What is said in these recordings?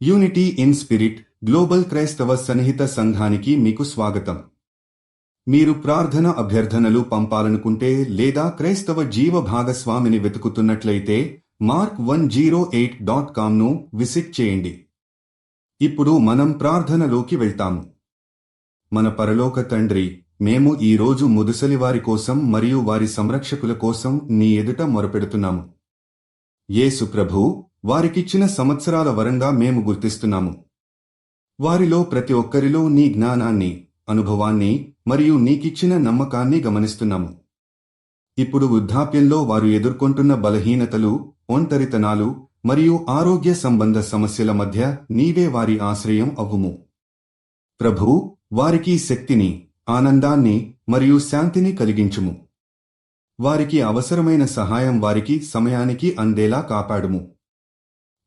Unity in spirit global క్రైస్తవ సన్నిహిత సంఘానికి మీకు స్వాగతం. మీరు ప్రార్థన అభ్యర్థనలు పంపాలనుకుంటే లేదా క్రైస్తవ జీవ భాగస్వామిని వెతుకుతున్నట్లయితే mark108.comను విజిట్ చేయండి. ఇప్పుడు మనం ప్రార్థనలోకి వెళ్తాము. మన పరలోక తండ్రి, మేము ఈ రోజు ముదుసలివారి కోసం మరియు వారి సంరక్షకుల కోసం నీ ఎదుట మొరపెడుతున్నాము. యేసు ప్రభూ, వారికిచ్చిన సంవత్సరాల వరంగా మేము గుర్తిస్తున్నాము. వారిలో ప్రతి ఒక్కరిలో నీ జ్ఞానాన్ని, అనుభవాన్ని మరియు నీకిచ్చిన నమ్మకాన్ని గమనిస్తున్నాము. ఇప్పుడు వృద్ధాప్యంలో వారు ఎదుర్కొంటున్న బలహీనతలు, ఒంటరితనాలు మరియు ఆరోగ్య సంబంధ సమస్యల మధ్య నీవే వారి ఆశ్రయం అవ్వుము. ప్రభూ, వారికి శక్తిని, ఆనందాన్ని మరియు శాంతిని కలిగించుము. వారికి అవసరమైన సహాయం వారికి సమయానికి అందేలా కాపాడుము.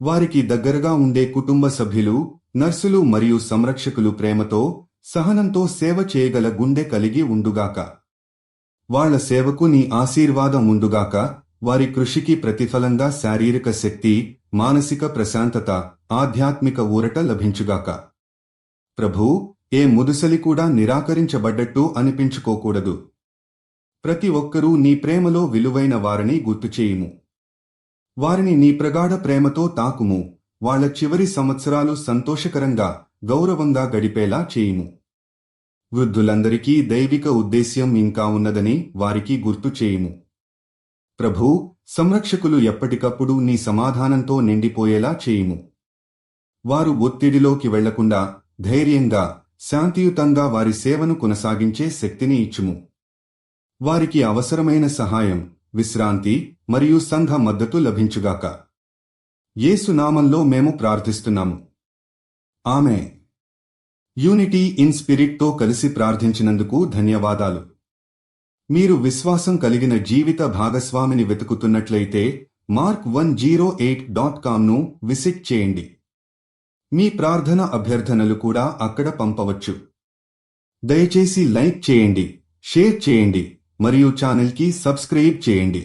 వారికి దగ్గరగా ఉండే కుటుంబ సభ్యులు, నర్సులు మరియు సంరక్షకులు ప్రేమతో, సహనంతో సేవ చేయగల గుండె కలిగి ఉండుగాక. వాళ్ల సేవకు నీ ఆశీర్వాదం ఉండుగాక. వారి కృషికి ప్రతిఫలంగా శారీరక శక్తి, మానసిక ప్రశాంతత, ఆధ్యాత్మిక ఊరట లభించుగాక. ప్రభూ, ఏ ముదుసలి కూడా నిరాకరించబడ్డట్టు అనిపించుకోకూడదు. ప్రతి ఒక్కరూ నీ ప్రేమలో విలువైన వారిని గుర్తుచేయుము. వారిని నీ ప్రగాఢ ప్రేమతో తాకుము. వాళ్ల చివరి సంవత్సరాలు సంతోషకరంగా, గౌరవంగా గడిపేలా చేయుము. వృద్ధులందరికీ దైవిక ఉద్దేశ్యం ఇంకా ఉన్నదని వారికి గుర్తు చేయుము. ప్రభూ, సంరక్షకులు ఎప్పటికప్పుడు నీ సమాధానంతో నిండిపోయేలా చేయుము. వారు ఒత్తిడిలోకి వెళ్లకుండా ధైర్యంగా, శాంతియుతంగా వారి సేవను కొనసాగించే శక్తిని ఇచ్చుము. వారికి అవసరమైన సహాయం, విశ్రాంతి మరియు సంఘ మద్దతు లభించుగాక. యేసు నామంలో మేము ప్రార్థిస్తున్నాము. ఆమేన్. యూనిటీ ఇన్ స్పిరిట్తో కలిసి ప్రార్థించినందుకు ధన్యవాదాలు. మీరు విశ్వాసం కలిగిన జీవిత భాగస్వామిని వెతుకుతున్నట్లయితే mark108.comను విజిట్ చేయండి. మీ ప్రార్థన అభ్యర్థనలు కూడా అక్కడ పంపవచ్చు. దయచేసి లైక్ చేయండి, షేర్ చేయండి మరియు ఛానల్కి సబ్స్క్రైబ్ చేయండి.